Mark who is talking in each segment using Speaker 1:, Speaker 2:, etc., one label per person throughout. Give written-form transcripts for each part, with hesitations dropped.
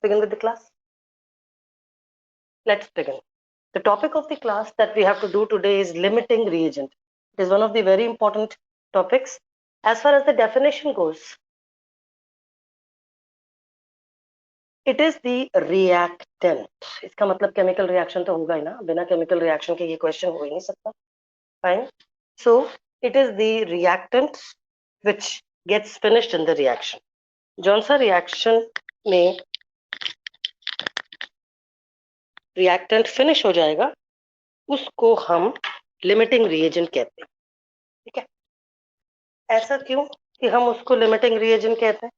Speaker 1: begin with the class. Let's begin. The topic of the class that we have to do today is limiting reagent. It is one of the very important topics. As far as the definition goes, it is the reactant. इसका मतलब chemical reaction तो होगा ही ना, बिना chemical reaction के ये question हो ही नहीं सकता. Fine. So it is the reactant which gets finished in the reaction. जौन सा reaction में reactant finish हो जाएगा उसको हम लिमिटिंग रिएजेंट कहते हैं. ठीक है, ऐसा क्यों कि हम उसको लिमिटिंग रिएजेंट कहते हैं?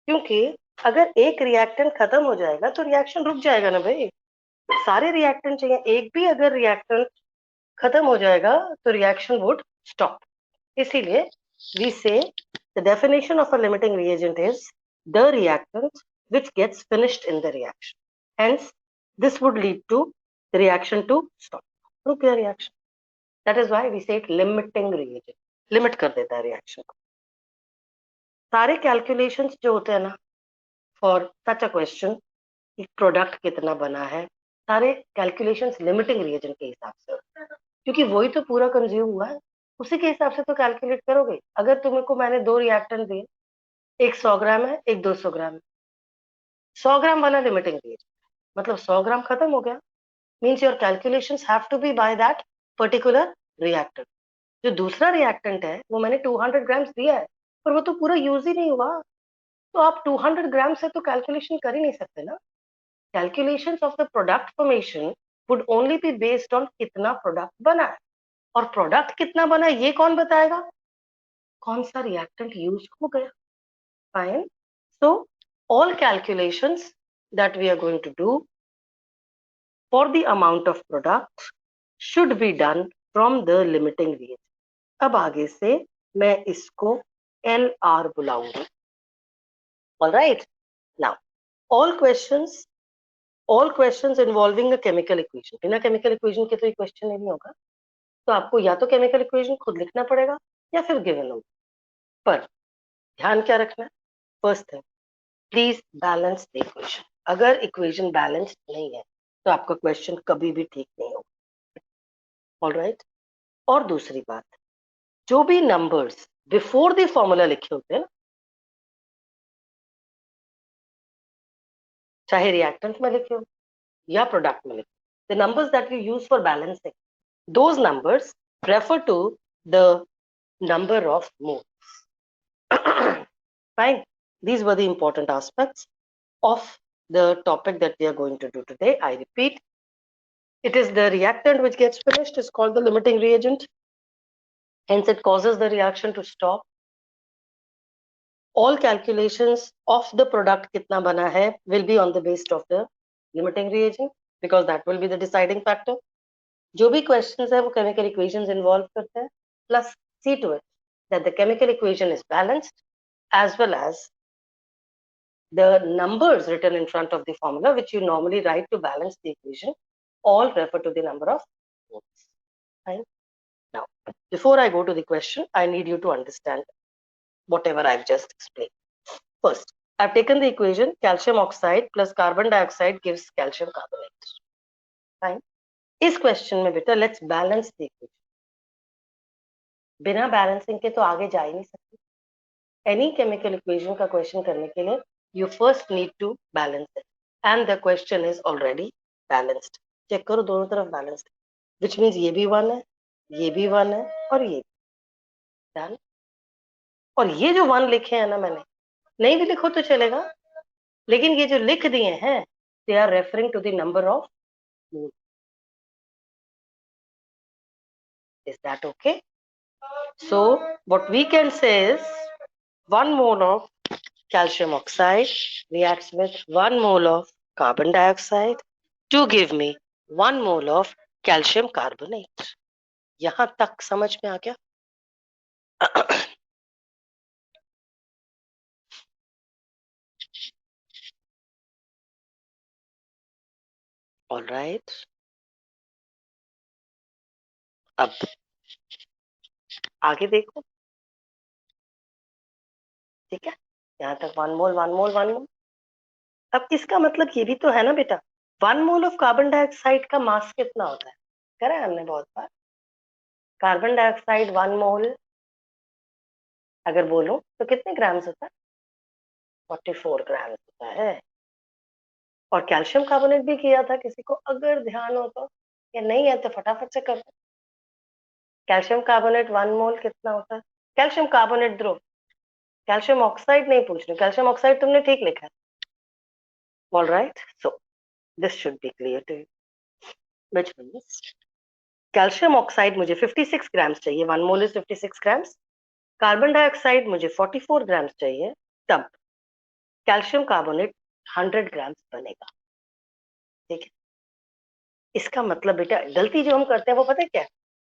Speaker 1: क्योंकि अगर एक रिएक्टेंट खत्म हो जाएगा तो रिएक्शन रुक जाएगा ना भाई. सारे रिएक्टेंट चाहिए, एक भी अगर रिएक्टेंट खत्म हो जाएगा तो रिएक्शन वुड स्टॉप. इसीलिए we say the definition of a limiting reagent is the reactant which gets finished in the reaction. Hence this would lead to the reaction to stop, रुक गया reaction. That is why we say it limiting reagent. लिमिट कर देता है reaction को. सारे calculations जो होते हैं ना फॉर सच अ क्वेश्चन कि प्रोडक्ट कितना बना है, सारे कैलकुलेशंस लिमिटिंग रिएजेंट के हिसाब से होते हैं, क्योंकि वही तो पूरा कंज्यूम हुआ है, उसी के हिसाब से तो कैलकुलेट करोगे. अगर तुमको मैंने दो रिएक्टेंट दिए, एक 100 ग्राम है, एक 200 ग्राम है, 100 ग्राम वाला लिमिटिंग रिएजेंट मतलब 100 ग्राम खत्म हो गया, means your calculations have to be by that particular reactant. जो दूसरा रिएक्टेंट है वो मैंने 200 ग्राम्स दिया है पर वो तो पूरा यूज ही नहीं हुआ, तो आप 200 ग्राम से तो कैलकुलेशन कर ही नहीं सकते ना. Calculations of the product formation would only be based on कितना प्रोडक्ट बना है, और प्रोडक्ट कितना बना है ये कौन बताएगा? कौन सा रिएक्टेंट यूज हो गया. Fine. So all calculations that we are going to do for the amount of product should be done from the limiting reagent. अब आगे से मैं इसको LR बुलाऊंगी. All right. Now, all questions involving a chemical equation. बिना chemical equation के तो ये question नहीं होगा, तो आपको या तो chemical equation खुद लिखना पड़ेगा या फिर given होगा. पर ध्यान क्या रखना है? First thing, please balance the equation. अगर equation balanced नहीं है तो आपका question कभी भी ठीक नहीं होगा. All right. और दूसरी बात, जो भी numbers before the formula लिखे होते हैं, चाहे रिएक्टेंट में लिखे हो या प्रोडक्ट में लिखे, the numbers that you use for balancing, those numbers refer to the number of moles. Fine. These were the important aspects of the topic that we are going to do today. I repeat, it is the reactant which gets finished is called the limiting reagent. Hence, it causes the reaction to stop. All calculations of the product kitna bana hai will be on the basis of the limiting reagent because that will be the deciding factor. जो भी questions है वो chemical equations involve करते हैं, plus see to it that the chemical equation is balanced as well as the numbers written in front of the formula which you normally write to balance the equation all refer to the number of moles. Fine. Now, before I go to the question, I need you to understand whatever I've just explained. First, I've taken the equation calcium oxide plus carbon dioxide gives calcium carbonate. Fine. इस question में बेटा let's balance the equation. बिना balancing के तो आगे जा ही नहीं सकते. एनी केमिकल इक्वेशन का क्वेश्चन करने के लिए you first need to balance it and the question is already balanced. Check करो दोनों तरफ बैलेंस्ड, विच मीन्स ये भी 1 है, ये भी 1 है और ये डन. और ये जो 1 लिखे हैं ना मैंने, नहीं भी लिखो तो चलेगा, लेकिन ये जो लिख दिए हैं they are referring to the number of mole. Is that okay? So what we can say is 1 mole of calcium oxide reacts with 1 mole of carbon dioxide to give me 1 mole of calcium carbonate. यहाँ तक समझ में आ गया? All right. अब आगे देखो. ठीक है, यहाँ तक 1 मोल 1 मोल 1 मोल. अब इसका मतलब ये भी तो है ना बेटा, 1 मोल ऑफ कार्बन डाइऑक्साइड का मास कितना होता है, करा है हमने बहुत बार। कार्बन डाइऑक्साइड 1 मोल अगर बोलो तो कितने ग्राम्स होता है, 44 ग्राम्स होता है। और कैल्शियम कार्बोनेट भी किया था किसी को अगर ध्यान हो तो, या नहीं है तो फटाफट से कर दो। कैल्शियम कार्बोनेट 1 मोल कितना होता है, calcium carbonate Dhruv, calcium oxide नहीं पूछ रही, कैल्शियम ऑक्साइड तुमने ठीक लिखा है। All right, so this should be clear to you, which means calcium oxide मुझे 56 ग्राम्स चाहिए, 1 mole is 56 grams. Carbon dioxide मुझे 44 ग्राम्स चाहिए, तब कैल्शियम कार्बोनेट 100 ग्राम्स बनेगा। ठीक है, इसका मतलब बेटा गलती जो हम करते हैं वो पता है क्या है?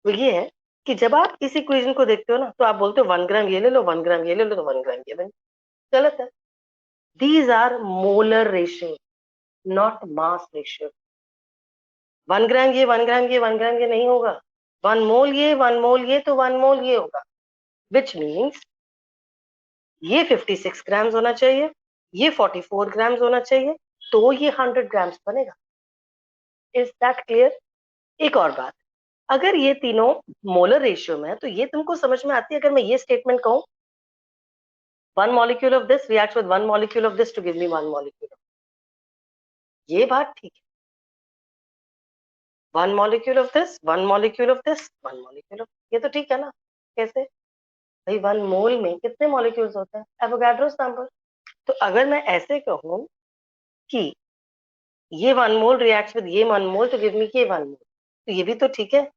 Speaker 1: वो ये है कि जब आप इस इक्वेशन को देखते हो ना तो आप बोलते हो 1 ग्राम ये ले लो, 1 ग्राम ये ले लो, तो 1 ग्राम ये बने। गलत है। These are molar ratio, not mass ratio. 1 gram ये, 1 ग्राम ये, 1 ग्राम ये नहीं होगा। 1 मोल ये, 1 मोल ये, तो 1 मोल ये होगा, विच मीन्स ये 56 ग्राम्स होना चाहिए, ये 44 ग्राम्स होना चाहिए, तो ये 100 ग्राम्स बनेगा। Is that clear? एक और बात, अगर ये तीनों मोलर रेशियो में है तो ये तुमको समझ में आती है अगर मैं ये स्टेटमेंट कहूं, 1 molecule of this reacts with 1 molecule of this to give me 1 molecule of, ये बात ठीक है। 1 molecule of this, 1 molecule of this, 1 molecule of, ये तो ठीक है ना। कैसे भाई, 1 मोल में कितने मॉलिक्यूल्स होते हैं, एवोगाड्रोस नंबर। तो अगर मैं ऐसे कहूं कि ये 1 मोल रिएक्ट्स विद ये 1 मोल तो गिव मी ये 1 मोल, तो ये भी तो ठीक है।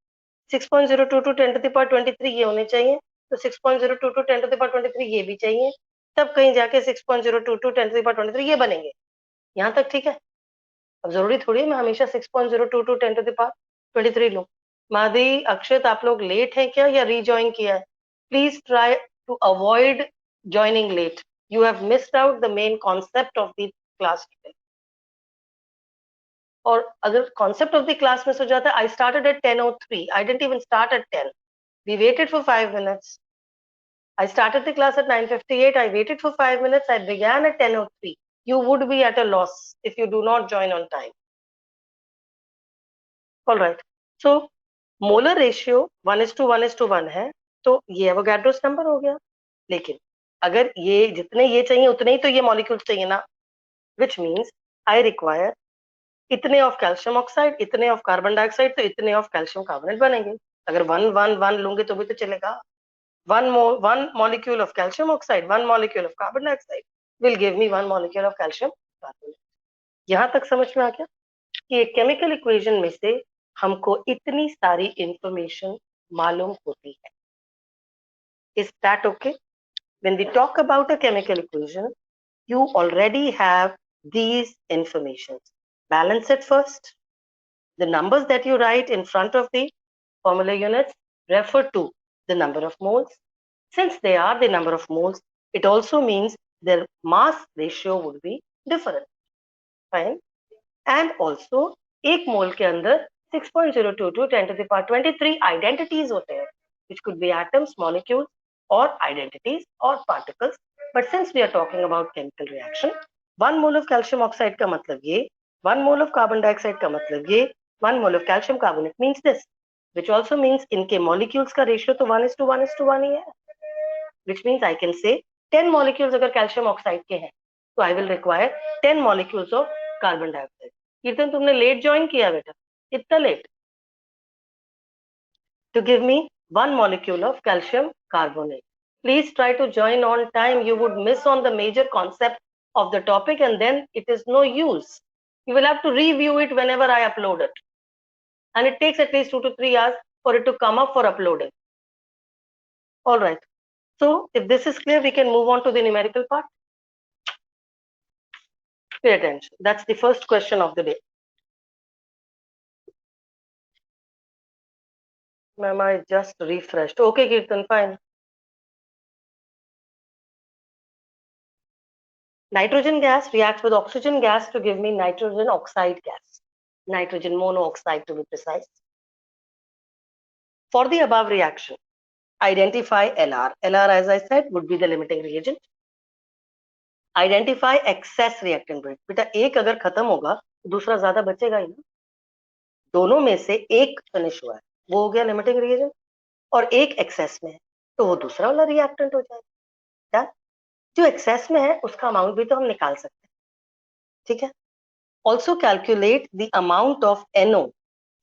Speaker 1: 6.022 10 to the power 23 ये होने चाहिए, तो 6.022 10 to the power 23 ये भी चाहिए, तब कहीं जाके 6.022 10 to the power 23 ये बनेंगे। यहाँ तक ठीक है। अब जरूरी थोड़ी है मैं हमेशा 6.022 10 to the power 23 लूं। मादी, अक्षत, आप लोग लेट हैं क्या या रीजॉइन किया है? Please try to avoid joining late, you have missed out the main concept of the class today. और अगर concept of the class miss हो जाता है, I started at 10:03, I didn't even start at 10, we waited for 5 minutes. I started the class at 9:58, I waited for 5 minutes, I began at 10:03. You would be at a loss if you do not join on time. All right, so molar ratio 1:1:1 है, तो ये Avogadro's number हो गया। लेकिन अगर ये जितने ये चाहिए उतने ही तो ये मॉलिक्यूल्स चाहिए ना, विच मीन्स आई रिक्वायर इतने ऑफ कैल्शियम ऑक्साइड, इतने ऑफ कार्बन डाइऑक्साइड, तो इतने ऑफ कैल्शियम कार्बोनेट बनेंगे। अगर 1:1:1 लूंगे तो भी तो चलेगा। one molecule of calcium oxide, 1 molecule of carbon dioxide will give me 1 molecule of calcium carbonate. यहां तक समझ में आ गया कि एक केमिकल इक्वेशन में से हमको इतनी सारी इंफॉर्मेशन मालूम होती है। Is that okay? When we talk about a chemical equation, you already have these informations. Balance it first. The numbers that you write in front of the formula units refer to the number of moles. Since they are the number of moles, it also means their mass ratio would be different. Fine. And also, एक मोल के अंदर 6.022 10 to the power 23 identities होते हैं, which could be atoms, molecules, or identities or particles. But since we are talking about chemical reaction, 1 mole of calcium oxide का मतलब ये, 1 mole of carbon dioxide का मतलब ये, 1 mole of calcium carbonate means this, which also means इनके molecules का ratio तो 1:1:1 ही है, which means I can say 10 molecules अगर calcium oxide के हैं, तो I will require 10 molecules of carbon dioxide. कीर्तन तुमने लेट ज्वाइन किया बेटा, इतना late, to give me 1 molecule of calcium carbonate. Please try to join on time, you would miss on the major concept of the topic and then it is no use. You will have to review it whenever I upload it, and it takes at least 2 to 3 hours for it to come up for uploading. All right, so if this is clear, we can move on to the numerical part. Pay attention, that's the first question of the day. Ma'am, I just refreshed. Okay, Kirtan, fine. Nitrogen gas reacts with oxygen gas to give me nitrogen oxide gas, nitrogen monoxide to be precise. For the above reaction, identify LR. LR, as I said, would be the limiting reagent. Identify excess reactant rate. बेटा एक अगर खत्म होगा तो दूसरा ज्यादा बचेगा ही ना, दोनों में से एक फिनिश हुआ है वो हो गया लिमिटिंग रिएजेंट, और एक एक्सेस में है तो वो दूसरा वाला रिएक्टेंट हो जाएगा। जो एक्सेस में है उसका अमाउंट भी तो हम निकाल सकते हैं, ठीक है। Also calculate the amount of NO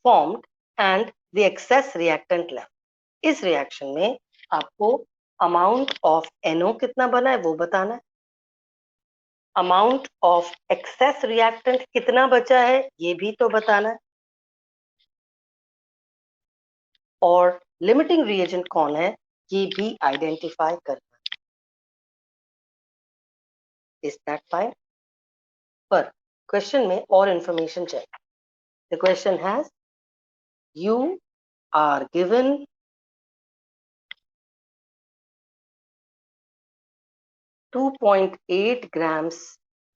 Speaker 1: formed and the excess reactant level. इस रिएक्शन में आपको अमाउंट ऑफ NO कितना बना है वो बताना है, अमाउंट ऑफ एक्सेस रिएक्टेंट कितना बचा है ये भी तो बताना है, और लिमिटिंग रिएजेंट कौन है ये भी आइडेंटिफाई करना। Is that fine? पर क्वेश्चन में और इंफॉर्मेशन चाहिए। The question has you are given 2.8 grams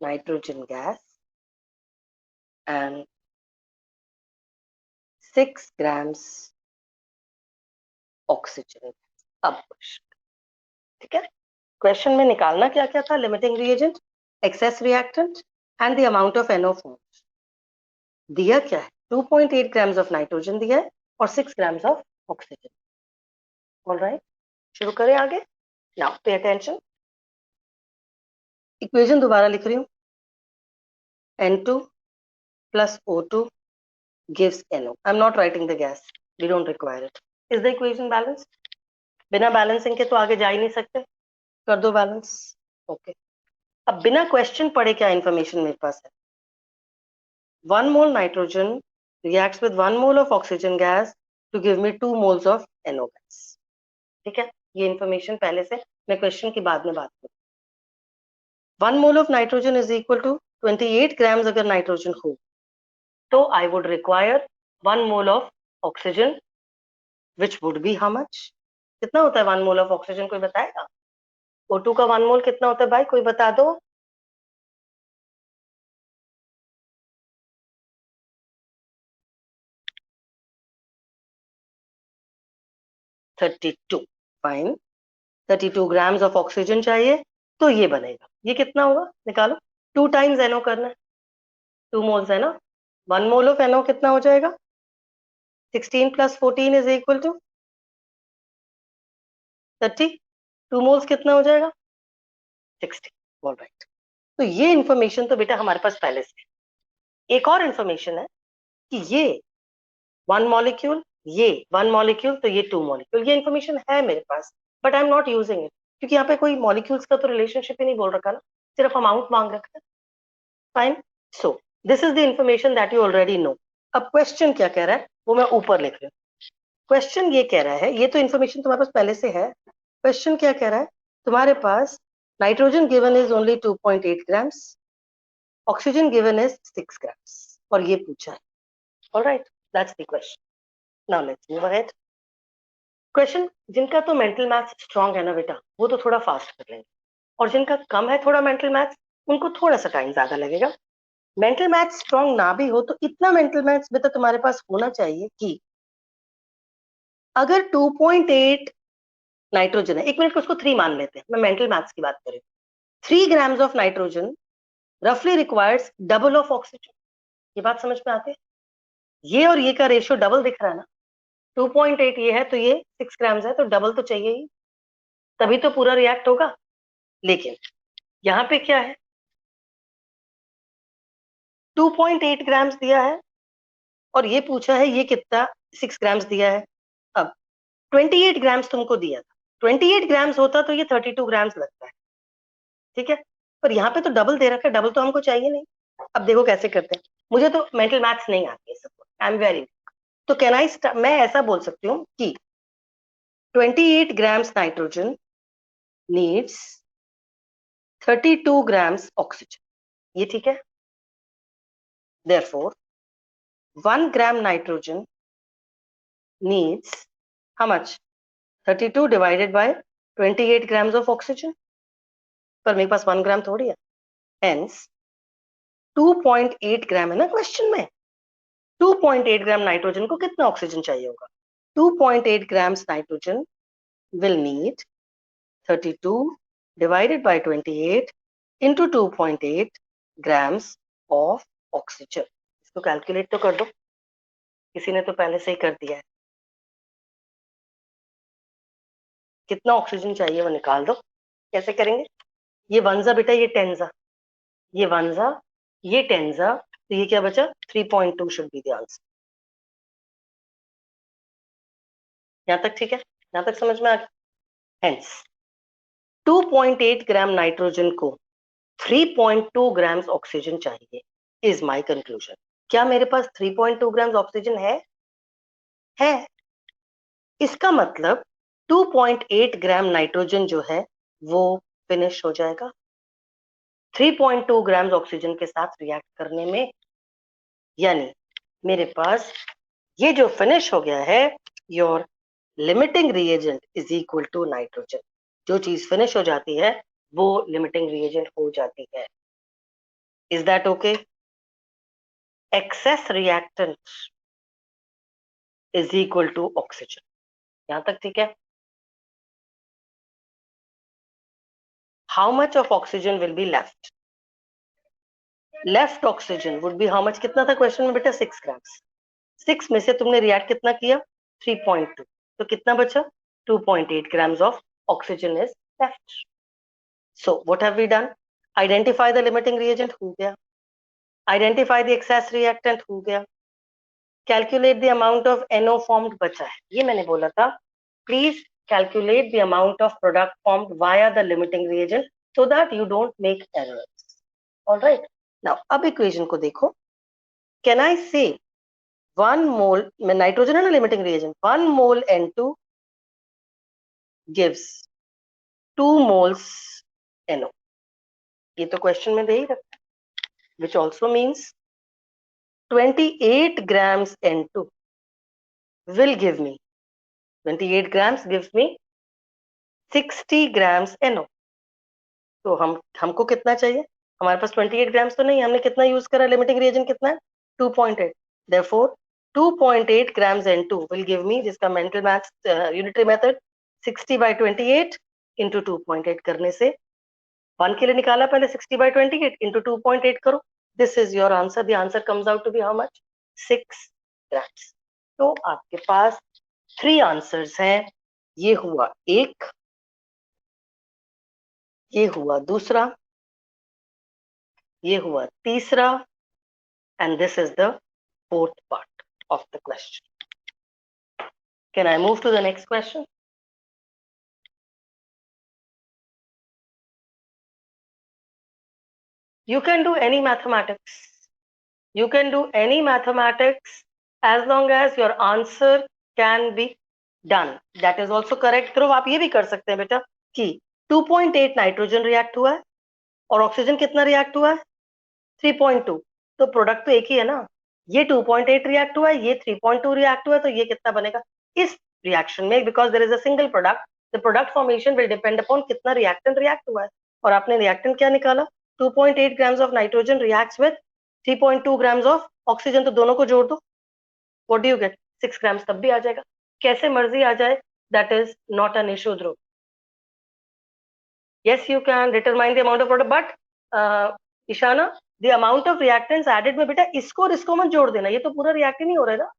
Speaker 1: nitrogen gas and 6 grams oxygen। अब ठीक है, क्वेश्चन में निकालना क्या क्या था, limiting reagent, excess reactant and the amount of NO formed. दिया क्या है, 2.8 ग्राम्स ऑफ नाइट्रोजन दिया है और 6 ग्राम्स ऑफ ऑक्सीजन। ऑलराइट, शुरू करें आगे। नाउ पे अटेंशन, इक्वेशन दोबारा लिख रही हूँ, N2 plus O2 gives NO। I'm not writing the gas, we don't require it। Is the equation balanced? बिना बैलेंसिंग के तो आगे जा ही नहीं सकते, कर दो बैलेंस। ओके, अब बिना क्वेश्चन पढ़े क्या इंफॉर्मेशन मेरे पास है, 1 mole nitrogen reacts with 1 mole of oxygen gas to give me 2 moles of NO gas। ठीक है, ये इंफॉर्मेशन पहले से, मैं क्वेश्चन की बाद में बात करूँ। 1 mole of nitrogen is equal to 28 grams अगर नाइट्रोजन हो तो I would require 1 mole of oxygen which would be how much? कितना होता है 1 mole of oxygen, कोई बताएगा? O2 का 1 mole कितना होता है भाई, कोई बता दो। 32। फाइन, 32 ग्राम्स ऑफ ऑक्सीजन चाहिए तो ये बनेगा, ये कितना होगा निकालो, 2 टाइम्स NO करना है, 2 मोल्स है ना, 1 मोल ऑफ NO कितना हो जाएगा, 16 plus 14 is equal to 30। 2 moles कितना हो जाएगा, 60। ऑलराइट, तो ये इंफॉर्मेशन तो बेटा हमारे पास पहले से है। एक और इंफॉर्मेशन है कि ये 1 मॉलिक्यूल, ये 1 मॉलिक्यूल, तो ये 2 मॉलिक्यूल, ये इंफॉर्मेशन है मेरे पास, but I am not using it क्योंकि यहाँ पे कोई मॉलिक्यूल्स का तो रिलेशनशिप ही नहीं बोल रखा ना, सिर्फ अमाउंट मांग रखा है। Fine, so this is the information that you already know. अब क्वेश्चन क्या कह रहा है वो मैं ऊपर लिख रही हूँ। क्वेश्चन ये कह रहा है, ये तो इंफॉर्मेशन तुम्हारे पास पहले से है, क्वेश्चन क्या कह रहा है, तुम्हारे पास nitrogen given is only 2.8 grams, oxygen given is 6 grams, और ये पूछा है। Alright, that's the question. Now let's move ahead. Question जिनका तो मेंटल मैथ्स स्ट्रांग है ना बेटा वो तो थोड़ा फास्ट कर लेंगे, और जिनका कम है थोड़ा मेंटल मैथ्स उनको थोड़ा सा टाइम ज्यादा लगेगा। मेंटल मैथ्स स्ट्रांग ना भी हो तो इतना मेंटल मैथ्स बेटा तुम्हारे पास होना चाहिए कि अगर 2.8 नाइट्रोजन है, 1 मिनट को उसको 3 मान लेते हैं, मैं मेंटल मैथ्स की बात करें, 3 ग्राम्स ऑफ नाइट्रोजन रफली रिक्वायर्स डबल ऑफ ऑक्सीजन। ये बात समझ में आती है, ये और ये का रेशियो डबल दिख रहा है ना, 2.8 ये है तो ये 6 ग्राम्स है तो डबल तो चाहिए ही, तभी तो पूरा रिएक्ट होगा। लेकिन यहाँ पे क्या है, 2.8 ग्राम्स दिया है और ये पूछा है ये कितना, 6 ग्राम्स दिया है। अब 28 ग्राम्स तुमको दिया था, 28 ग्राम्स होता तो ये 32 ग्राम्स लगता है, ठीक है, पर यहाँ पे तो डबल दे रखा है, डबल तो हमको चाहिए नहीं। अब देखो कैसे करते हैं, मुझे तो मेंटल मैथ्स नहीं आती है सब, आई एम वेरी, तो कैन आई, मैं ऐसा बोल सकती हूँ कि 28 grams nitrogen needs 32 grams oxygen, ये ठीक है। therefore 1 gram nitrogen needs how much, 32 divided by 28 grams of oxygen, पर मेरे पास 1 ग्राम थोड़ी है, hence 2.8 ग्राम है ना क्वेश्चन में, 2.8 ग्राम नाइट्रोजन को कितना ऑक्सीजन चाहिए होगा, 2.8 grams nitrogen will need 32 divided by 28 into 2.8 grams of oxygen. इसको कैलकुलेट तो कर दो, किसी ने तो पहले से ही कर दिया है। कितना ऑक्सीजन चाहिए वो निकाल दो। कैसे करेंगे? ये वनजा बेटा, ये टेंजा, ये वनजा, ये टेंजा, तो ये क्या बचा? 3.2 शुड बी द आंसर। यहां तक ठीक है? यहां तक समझ में आ गया? हेंस 2.8 ग्राम नाइट्रोजन को 3.2 ग्राम्स ऑक्सीजन चाहिए, इज माय कंक्लूजन। क्या मेरे पास 3.2 ग्राम्स ऑक्सीजन है? इसका मतलब 2.8 ग्राम नाइट्रोजन जो है वो फिनिश हो जाएगा 3.2 ग्राम्स ऑक्सीजन के साथ रिएक्ट करने में। यानी मेरे पास ये जो फिनिश हो गया है, your limiting reagent is equal to nitrogen. जो चीज फिनिश हो जाती है वो लिमिटिंग रिएजेंट हो जाती है। Is that okay? Excess reactant is equal to oxygen. यहां तक ठीक है? How much of oxygen will be left? Left oxygen would be how much? कितना था क्वेश्चन में बेटा? 6 ग्राम्स। 6 में से तुमने रिएक्ट कितना किया? 3.2, तो कितना बचा? 2.8 grams of oxygen is left. So what have we done? Identify the limiting reagent, हो गया। Identify the excess reactant, हो गया। Calculate the amount of NO formed, बचा है। ये मैंने बोला था, please calculate the amount of product formed via the limiting reagent so that you don't make errors. All right. Now अब equation को देखो। Can I say 1 mole में नाइट्रोजन है ना limiting reagent, 1 mole N2 gives 2 moles NO। ये तो question में दे ही रखा है, which also means 28 grams N2 will give me 28 grams gives me 60 grams NO। तो हमको कितना चाहिए? हमारे पास 28 ग्राम्स तो नहीं, हमने कितना यूज करा? लिमिटिंग रिएजेंट कितना है? 2.8। therefore 2.8 grams N2 will give me, जिसका mental maths unitary method 60 by 28 into 2.8 करने से 1 के लिए निकाला पहले, 60 by 28 into 2.8 करो, this is your answer. The answer comes out to be how much? 6 grams. तो आपके पास 3 आंसर्स हैं। ये हुआ एक, ये हुआ दूसरा, ये हुआ तीसरा, and this is the fourth part of the question. Can I move to the next question? You can do any mathematics. You can do any mathematics as long as your answer can be done. That is also correct। तो आप ये भी कर सकते हैं बेटा कि 2.8 nitrogen react हुआ है और ऑक्सीजन कितना रिएक्ट हुआ है? 3.2। तो प्रोडक्ट तो एक ही है ना। ये 2.8 रिएक्ट हुआ है, ये 3.2 रिएक्ट हुआ है, तो ये कितना बनेगा इस रिएक्शन में? Because there is a single product, the product formation will depend upon कितना रिएक्टेंट रिएक्ट हुआ है। और आपने रिएक्टेंट क्या निकाला? 2.8 grams of nitrogen reacts with 3.2 grams of oxygen, तो दोनों को जोड़ दो, what do you get? 6 grams. तब भी आ जाएगा, कैसे मर्जी आ जाए, that is not an issue Dhruv. yes you can determine the amount of product, but Ishana, the amount of reactants added में बेटा इसको और इसको मत जोड़ देना, ये तो पूरा रिएक्ट ही नहीं हो रहा है ना।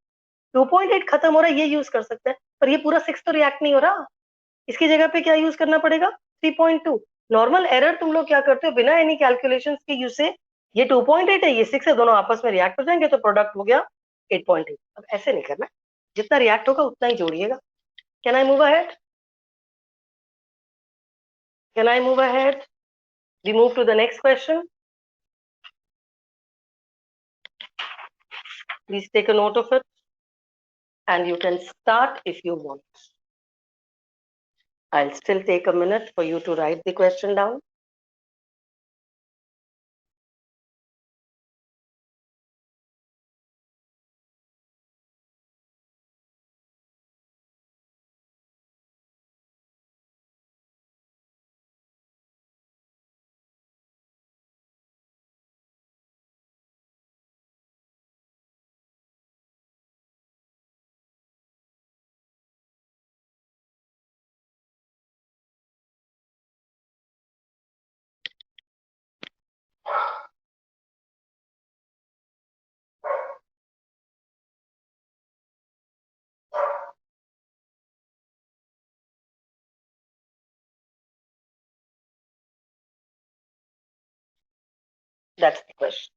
Speaker 1: 2.8 खत्म हो रहा है, ये यूज कर सकते हैं, पर ये पूरा 6 तो रिएक्ट नहीं हो रहा। इसकी जगह पे क्या यूज करना पड़ेगा? 3.2। नॉर्मल एरर तुम लोग क्या करते हो, बिना एनी कैलकुलेशंस के यूज से, ये 2.8 है, ये 6 है, दोनों आपस में रिएक्ट हो जाएंगे तो प्रोडक्ट हो गया 8.8। अब ऐसे नहीं करना, जितना रिएक्ट होगा उतना ही जोड़िएगा। Can I move ahead? Can I move ahead? We move to the next question. Please take a note of it and you can start if you want. I'll still take a minute for you to write the question down. That's the question.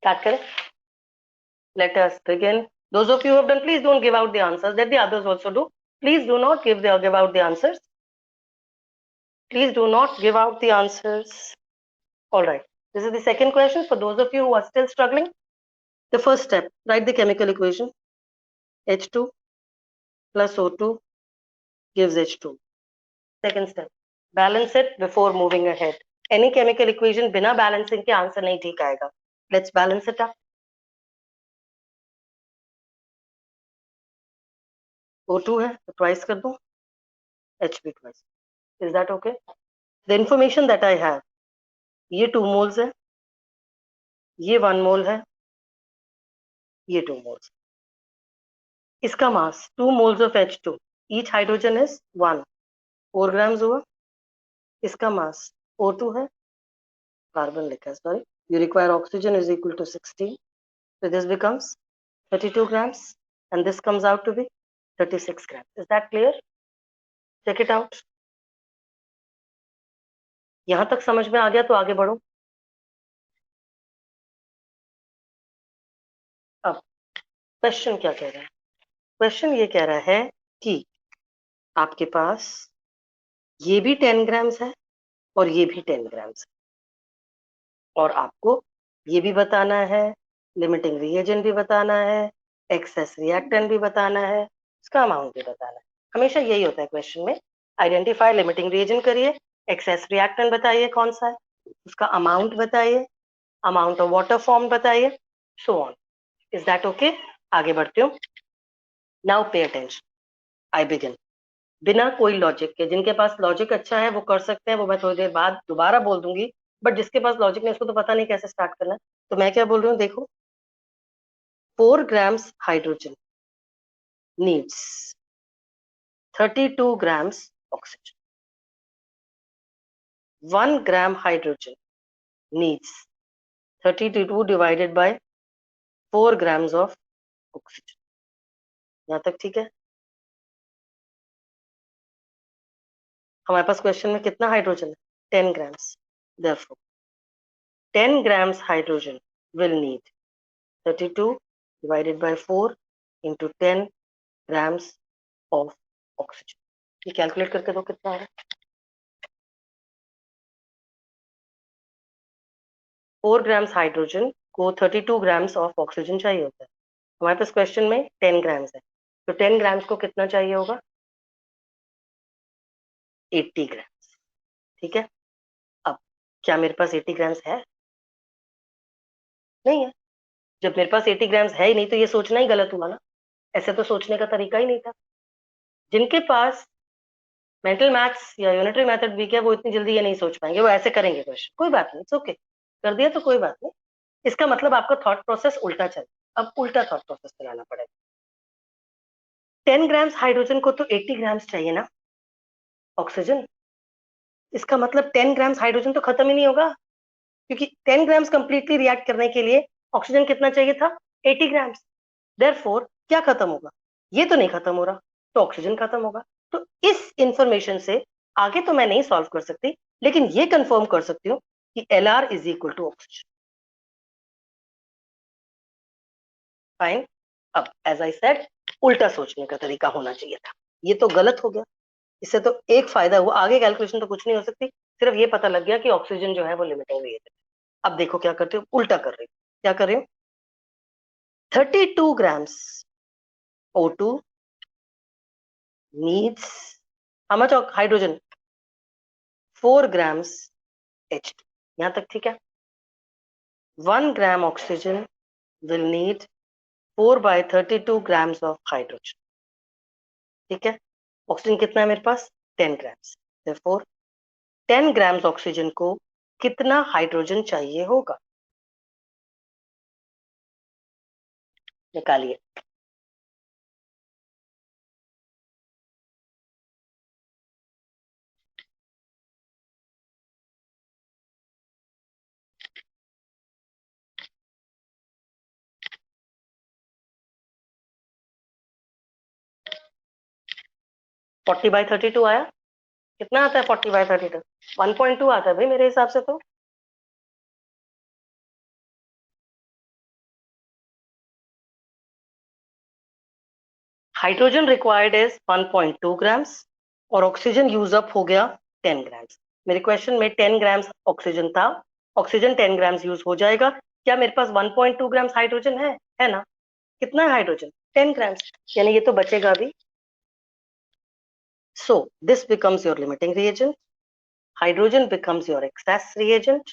Speaker 1: Start करें. Let us begin. Those of you who have done, please don't give out the answers. Let the others also do. Please do not give out the answers. Please do not give out the answers. All right. This is the second question. For those of you who are still struggling, the first step, write the chemical equation. H2 plus O2 gives H2. Second step, balance it before moving ahead. Any chemical equation बिना balancing के answer नहीं ठीक आएगा. Let's balance it up. O2 है तो twice कर दूं. Hb twice. Is that okay? The information that I have, ये 2 moles है, ये 1 mole है, ये 2 moles. इसका mass 2 moles of H2. Each hydrogen is 1. 4 grams हुआ. इसका mass O2 है, carbon लिखा है, sorry. You require oxygen is equal to 16. So this becomes 32 grams and this comes out to be 36 grams. Is that clear? Check it out. यहां तक समझ में आ गया तो आगे बढ़ो. अब क्वेश्चन क्या कह रहा है? क्वेश्चन ये कह रहा है कि आपके पास ये भी 10 ग्राम्स है और ये भी 10 ग्राम्स है और आपको ये भी बताना है, लिमिटिंग रिएजेंट भी बताना है, एक्सेस रिएक्टेंट भी बताना है, इसका अमाउंट भी बताना है. हमेशा यही होता है क्वेश्चन में. आइडेंटिफाई लिमिटिंग रिएजेंट करिए, एक्सेस रिएक्टेंट बताइए कौन सा है, उसका अमाउंट बताइए, अमाउंट ऑफ वाटर फॉर्म बताइए, so on. Is that okay? आगे बढ़ते हो. Now pay attention. I begin. बिना कोई लॉजिक के, जिनके पास लॉजिक अच्छा है वो कर सकते हैं, वो मैं थोड़ी देर बाद दोबारा बोल दूंगी. बट जिसके पास लॉजिक नहीं, उसको तो पता नहीं कैसे स्टार्ट करना है. तो मैं क्या बोल रही हूँ, देखो. 4 grams hydrogen needs 32 grams oxygen. 1 gram hydrogen needs 32 divided by 4 grams of oxygen. यहाँ तक ठीक है? हमारे पास क्वेश्चन में कितना हाइड्रोजन है? 10 grams. Therefore 10 grams hydrogen will need 32 divided by 4 into 10 grams of oxygen. ये कैलकुलेट करके दो कितना आ रहा है. 4 grams हाइड्रोजन को 32 grams ऑफ ऑक्सीजन चाहिए होता है. हमारे पास क्वेश्चन में 10 ग्राम्स है, तो 10 ग्राम्स को कितना चाहिए होगा? 80 ग्राम्स. ठीक है. अब क्या मेरे पास 80 ग्राम्स है? नहीं है. जब मेरे पास 80 ग्राम्स है ही नहीं तो ये सोचना ही गलत हुआ ना. ऐसे तो सोचने का तरीका ही नहीं था. जिनके पास मेंटल मैथ्स या यूनिटरी मेथड भी क्या, वो इतनी जल्दी ये नहीं सोच पाएंगे, वो ऐसे करेंगे क्वेश्चन. कोई बात नहीं, इट्स ओके. कर दिया तो कोई बात नहीं. इसका मतलब आपका थॉट प्रोसेस उल्टा चल. अब उल्टा थॉट प्रोसेस चलाना पड़ेगा. 10 ग्राम्स हाइड्रोजन को तो 80 ग्राम्स चाहिए ना ऑक्सीजन. इसका मतलब 10 ग्राम्स हाइड्रोजन तो खत्म ही नहीं होगा, क्योंकि 10 ग्राम्स कंप्लीटली रिएक्ट करने के लिए ऑक्सीजन कितना चाहिए था? 80 ग्राम्स. देयरफॉर क्या खत्म होगा? ये तो नहीं खत्म हो रहा, तो ऑक्सीजन खत्म होगा. तो इस इंफॉर्मेशन से आगे तो मैं नहीं सॉल्व कर सकती, लेकिन ये कंफर्म कर सकती हूँ कि LR is equal to oxygen. Fine. अब एज आई सेड, उल्टा सोचने का तरीका होना चाहिए था. ये तो गलत हो गया. इससे तो एक फायदा हुआ, आगे कैलकुलेशन तो कुछ नहीं हो सकती. सिर्फ ये पता लग गया कि ऑक्सीजन जो है वो लिमिटिंग रिएजेंट. अब देखो क्या करते हो, उल्टा कर रहे हो. क्या कर रहे हो? 32 grams O2 needs how much of hydrogen? 4 grams H2. यहां तक ठीक है. 1 gram oxygen will need 4 by 32 grams of hydrogen. ठीक है. ऑक्सीजन कितना है मेरे पास? 10 grams. Therefore 10 grams ऑक्सीजन को कितना हाइड्रोजन चाहिए होगा? निकालिए। फोर्टी बाई 32 आया। कितना आता है 40/32? 1.2 आता है भाई मेरे हिसाब से तो। हाइड्रोजन रिक्वायर्ड इज 1.2 ग्राम्स और ऑक्सीजन यूज अप हो गया 10 ग्राम्स। मेरे क्वेश्चन में 10 ग्राम्स ऑक्सीजन था, ऑक्सीजन 10 ग्राम्स यूज हो जाएगा। क्या मेरे पास 1.2 ग्राम्स हाइड्रोजन है ना? कितना है हाइड्रोजन? 10 ग्राम्स, यानी ये तो बचेगा भी। So this becomes your limiting reagent, hydrogen becomes your excess reagent,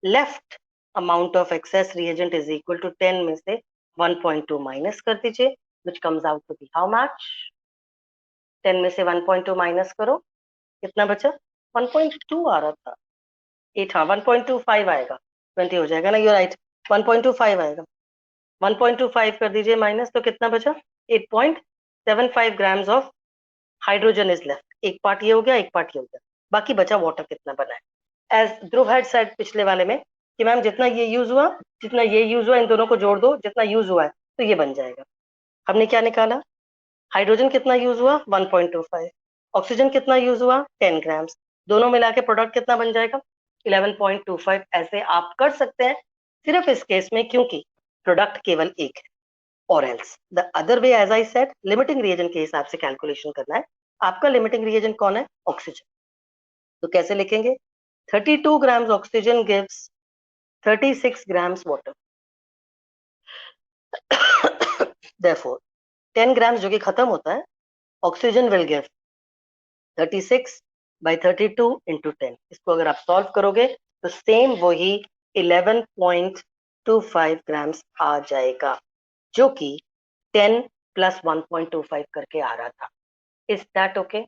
Speaker 1: left amount of excess reagent is equal to 10 में से 1.2 माइनस कर दीजिए, which comes out to be how much? 10 में से 1.2 माइनस करो, कितना बचा? 1.2 आ रहा था 8, हाँ 1.25 आएगा, 20 हो जाएगा ना, यू राइट, 1.25 आएगा। 1.25 कर दीजिए माइनस, तो कितना बचा? 8.75 grams of hydrogen is left. एक पार्ट ये हो गया, एक पार्ट ये हो गया, बाकी बचा वाटर कितना बना है। एज ध्रुव हैड सेड पिछले वाले में कि मैम जितना ये यूज हुआ, जितना ये यूज हुआ, इन दोनों को जोड़ दो, जितना यूज हुआ है तो ये बन जाएगा। हमने क्या निकाला? हाइड्रोजन कितना यूज हुआ? 1.25। ऑक्सीजन कितना यूज हुआ? 10 ग्राम्स। दोनों मिला के प्रोडक्ट कितना बन जाएगा? 11.25। ऐसे आप कर सकते हैं सिर्फ इस केस में क्योंकि प्रोडक्ट केवल एक है। और else the other way, as I said, limiting reagent के हिसाब से कैलकुलेशन करना है। आपका लिमिटिंग रिएजेंट कौन है? ऑक्सीजन। तो कैसे लिखेंगे? 32 grams oxygen gives 36 grams water. Therefore 10 grams जो कि खत्म होता है, oxygen will give 36 by 32 into 10। इसको अगर आप सॉल्व करोगे तो सेम वही 11.25 ग्राम्स आ जाएगा, जो कि 10 + 1.25 करके आ रहा था। Is that okay?